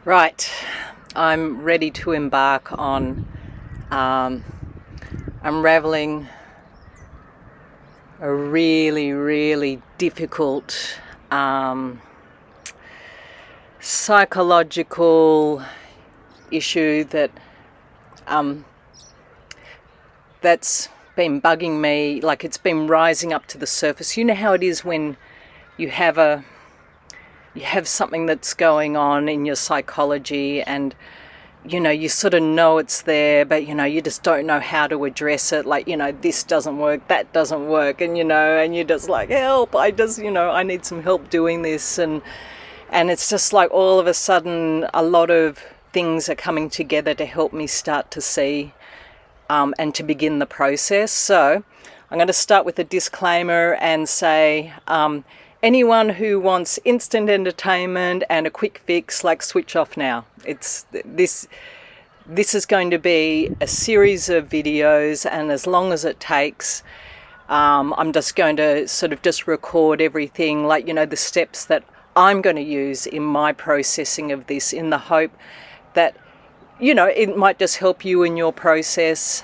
Right, I'm ready to embark on unraveling a really difficult psychological issue that's been bugging me. Like, it's been rising up to the surface. You know how it is when you have something that's going on in your psychology, and you sort of know it's there, but you just don't know how to address it. Like, this doesn't work, that doesn't work, and you're just like, help, I need some help doing this. And it's just like all of a sudden a lot of things are coming together to help me start to see and to begin the process. So I'm going to start with a disclaimer and say, anyone who wants instant entertainment and a quick fix, like, switch off now. This is going to be a series of videos, and as long as it takes, I'm just going to sort of just record everything, like, the steps that I'm going to use in my processing of this, in the hope that, it might just help you in your process.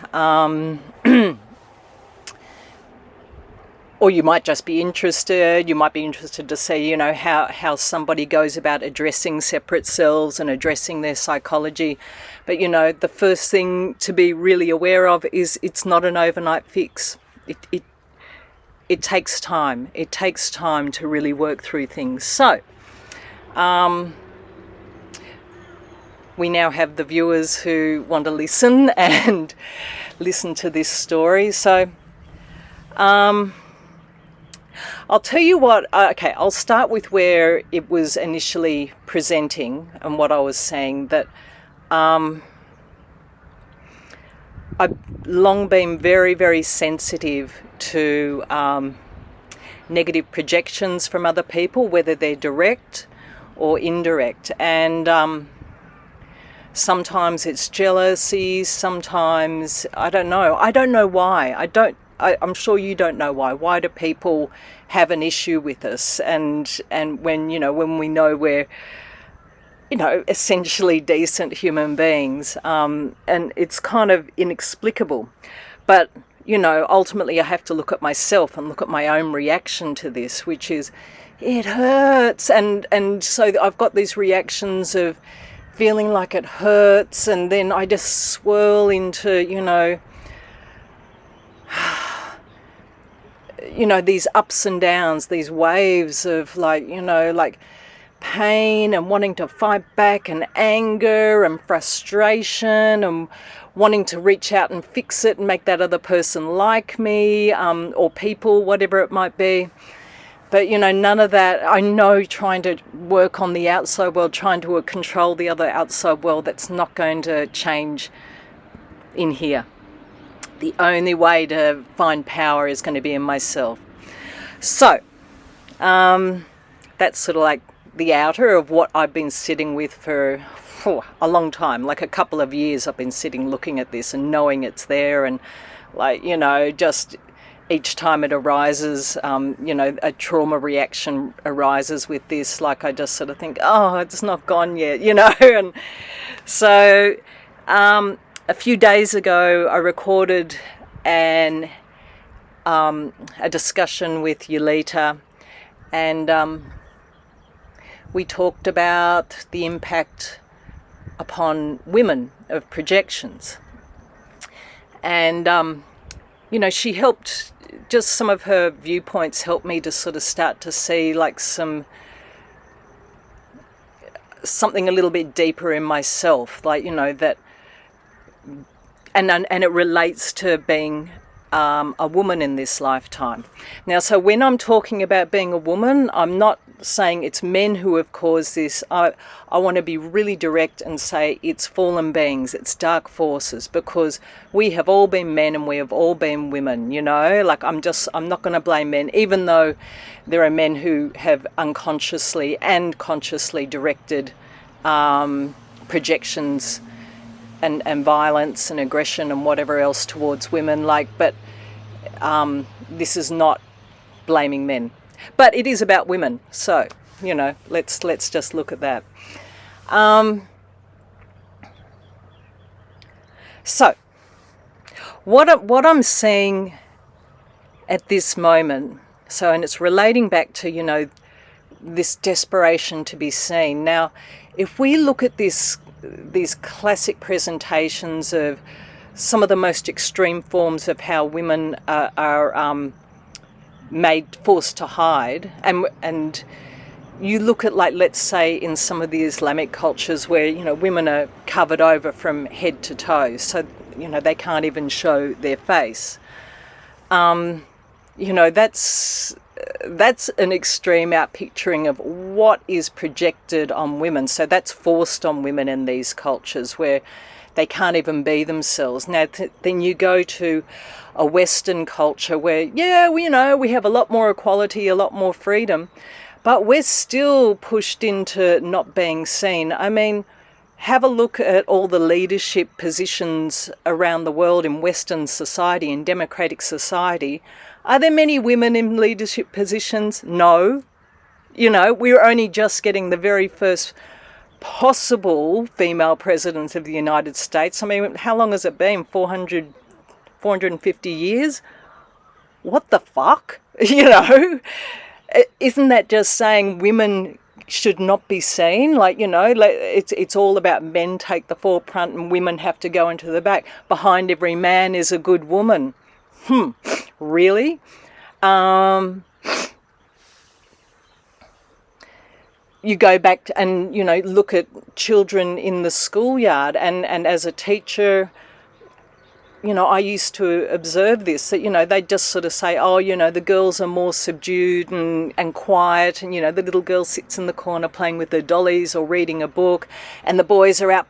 Or you might just be interested. You might be interested to see, how somebody goes about addressing separate selves and addressing their psychology. But, the first thing to be really aware of is it's not an overnight fix. It takes time. It takes time to really work through things. So, we now have the viewers who want to listen and listen to this story. So, I'll tell you what, okay, I'll start with where it was initially presenting and what I was saying, that I've long been very sensitive to negative projections from other people, whether they're direct or indirect. And sometimes it's jealousy, sometimes, I don't know why. I'm sure you don't know why. Why do people have an issue with us? And when we know we're, essentially decent human beings, and it's kind of inexplicable. But, ultimately I have to look at myself and look at my own reaction to this, which is, it hurts. And so I've got these reactions of feeling like it hurts, and then I just swirl into, these ups and downs, these waves of like pain and wanting to fight back, and anger and frustration, and wanting to reach out and fix it and make that other person like me, or people, whatever it might be. But, none of that. I know trying to work on the outside world, trying to control the other outside world, that's not going to change in here. The only way to find power is going to be in myself. So, that's sort of like the outer of what I've been sitting with for a long time. Like a couple of years I've been sitting looking at this and knowing it's there, and just each time it arises, a trauma reaction arises with this, like I just sort of think, oh, it's not gone yet, And so a few days ago I recorded a discussion with Yulita, and we talked about the impact upon women of projections. And she helped, just some of her viewpoints helped me to sort of start to see like something a little bit deeper in myself, like, that, and it relates to being a woman in this lifetime. Now, so when I'm talking about being a woman, I'm not saying it's men who have caused this. I want to be really direct and say it's fallen beings, it's dark forces, because we have all been men and we have all been women, like I'm not going to blame men, even though there are men who have unconsciously and consciously directed projections and violence and aggression and whatever else towards women, but this is not blaming men, but it is about women. So let's just look at that. So, what I'm seeing at this moment, and it's relating back to, this desperation to be seen. Now, if we look at these classic presentations of some of the most extreme forms of how women are forced to hide, and you look at, like, let's say in some of the Islamic cultures where, women are covered over from head to toe, so, they can't even show their face. That's an extreme outpicturing of what is projected on women. So that's forced on women in these cultures where they can't even be themselves. Now, then you go to a Western culture where, we have a lot more equality, a lot more freedom, but we're still pushed into not being seen. I mean, have a look at all the leadership positions around the world in Western society, in democratic society. Are there many women in leadership positions? No. We're only just getting the very first possible female president of the United States. I mean, how long has it been? 450 years? What the fuck? Isn't that just saying women should not be seen? It's all about men take the forefront and women have to go into the back. Behind every man is a good woman. Really? You go back and, look at children in the schoolyard, and as a teacher, I used to observe this, that they just sort of say, the girls are more subdued and quiet, and, the little girl sits in the corner playing with her dollies or reading a book, and the boys are out,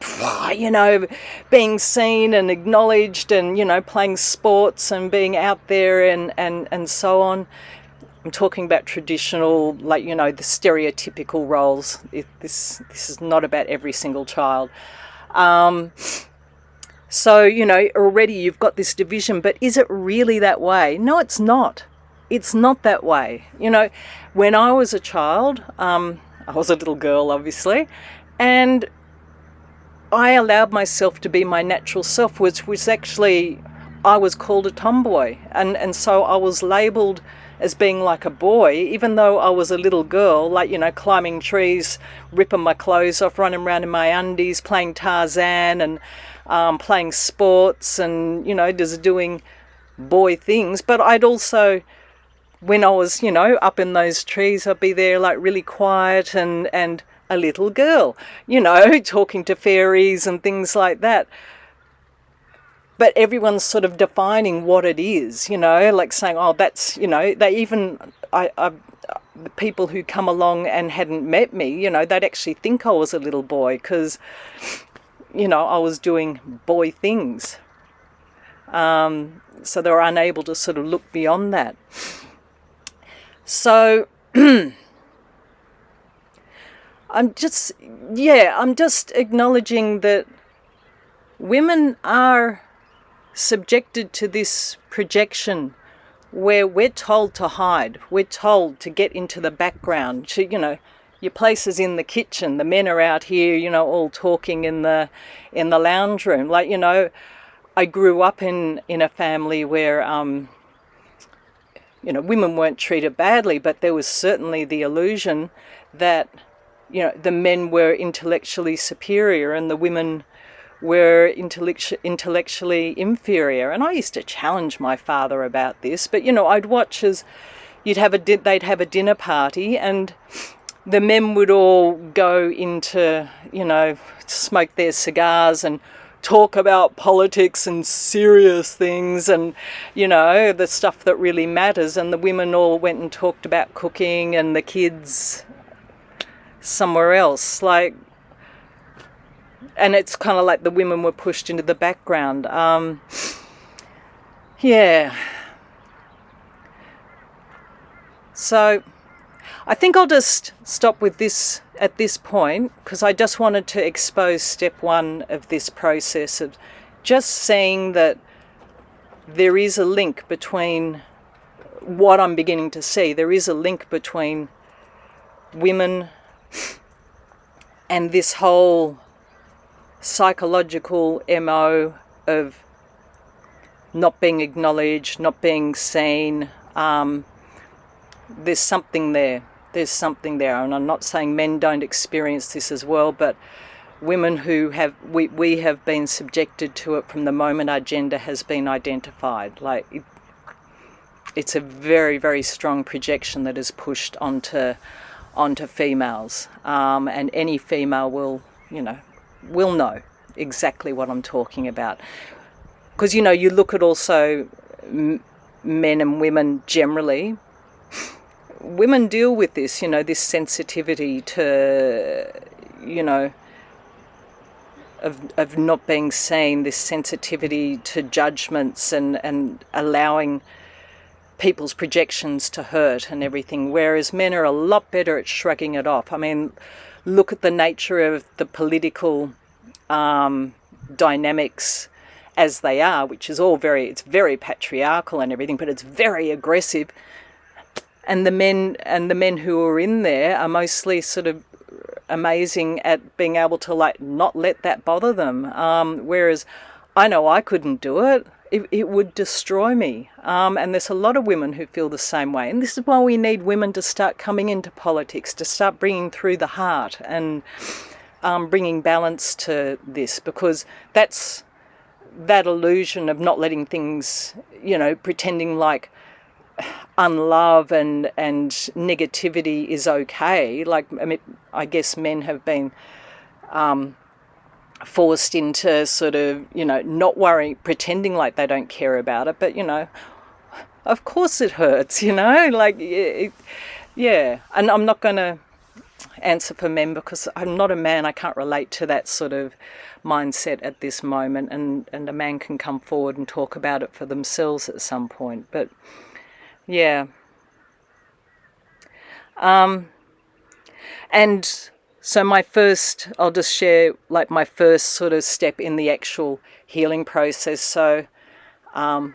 being seen and acknowledged and, playing sports and being out there and so on. I'm talking about traditional, the stereotypical roles. This is not about every single child. So, already you've got this division, but is it really that way? No, it's not. It's not that way. When I was a child, I was a little girl, obviously, and I allowed myself to be my natural self, which was actually, I was called a tomboy. And so I was labelled as being like a boy, even though I was a little girl, climbing trees, ripping my clothes off, running around in my undies, playing Tarzan and playing sports and, just doing boy things. But I'd also, when I was, up in those trees, I'd be there really quiet and a little girl, talking to fairies and things like that. But everyone's sort of defining what it is, saying, that's, they even, the people who come along and hadn't met me, they'd actually think I was a little boy because, I was doing boy things. So they were unable to sort of look beyond that. So I'm just acknowledging that women are subjected to this projection where we're told to hide, we're told to get into the background, your place is in the kitchen, the men are out here, all talking in the lounge room. I grew up in a family where, women weren't treated badly, but there was certainly the illusion that, the men were intellectually superior and the women were intellectually inferior. And I used to challenge my father about this, but I'd watch as they'd have a dinner party and the men would all go into, smoke their cigars and talk about politics and serious things and, the stuff that really matters, and the women all went and talked about cooking and the kids somewhere else. And it's kind of like the women were pushed into the background. So I think I'll just stop with this at this point, because I just wanted to expose step one of this process of just seeing that there is a link between what I'm beginning to see. There is a link between women And this whole psychological MO of not being acknowledged, not being seen, there's something there. There's something there. And I'm not saying men don't experience this as well, but women who have, we have been subjected to it from the moment our gender has been identified. Like, it's a very, very strong projection that is pushed onto females, and any female will know exactly what I'm talking about. Because, you look at also men and women generally. Women deal with this, this sensitivity to, of not being seen, this sensitivity to judgments and allowing people's projections to hurt and everything, whereas men are a lot better at shrugging it off. I mean, look at the nature of the political dynamics as they are, which is all it's very patriarchal and everything, but it's very aggressive. And the men who are in there are mostly sort of amazing at being able to not let that bother them. Whereas I know I couldn't do it. It would destroy me. And there's a lot of women who feel the same way. And this is why we need women to start coming into politics, to start bringing through the heart and bringing balance to this, because that's that illusion of not letting things, pretending like unlove and negativity is okay. Like, I mean, I guess men have been forced into sort of, not worrying, pretending like they don't care about it. But, of course it hurts, like, yeah. And I'm not going to answer for men because I'm not a man. I can't relate to that sort of mindset at this moment. And a man can come forward and talk about it for themselves at some point. But, yeah. And so I'll just share like my first sort of step in the actual healing process. So a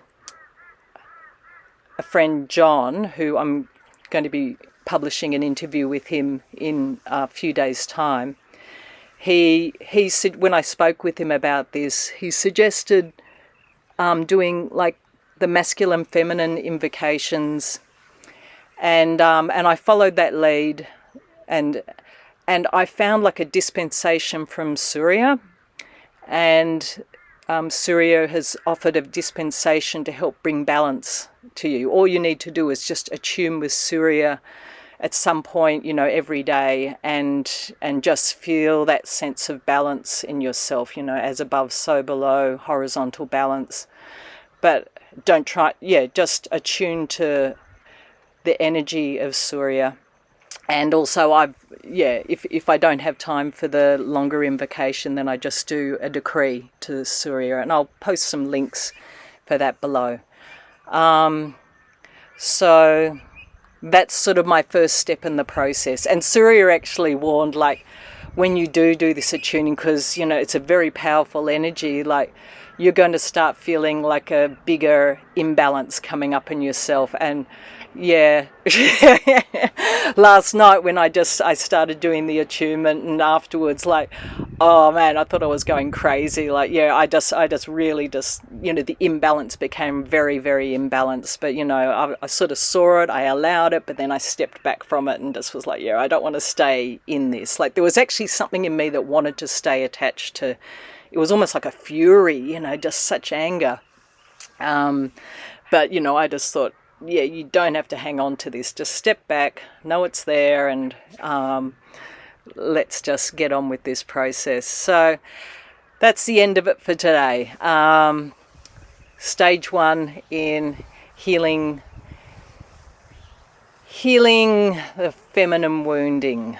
friend, John, who I'm going to be publishing an interview with him in a few days' time, he said, when I spoke with him about this, he suggested doing like the masculine feminine invocations, and I followed that lead, and I found like a dispensation from Surya, and Surya has offered a dispensation to help bring balance to you. All you need to do is just attune with Surya at some point, every day, and just feel that sense of balance in yourself, as above, so below, horizontal balance. But don't try, just attune to the energy of Surya. And also if I don't have time for the longer invocation, then I just do a decree to Surya, and I'll post some links for that below. So that's sort of my first step in the process. And Surya actually warned, like, when you do this attuning, because, it's a very powerful energy, like, you're going to start feeling like a bigger imbalance coming up in yourself. And yeah, last night when I started doing the attunement, and afterwards, like, oh man, I thought I was going crazy. Like, yeah, I just really the imbalance became very, very imbalanced. But, I sort of saw it, I allowed it, but then I stepped back from it and just was like, yeah, I don't want to stay in this. Like, there was actually something in me that wanted to stay attached to. It was almost like a fury, just such anger. But, I just thought, yeah, you don't have to hang on to this. Just step back, know it's there, and let's just get on with this process. So that's the end of it for today. Stage 1 in healing the feminine wounding.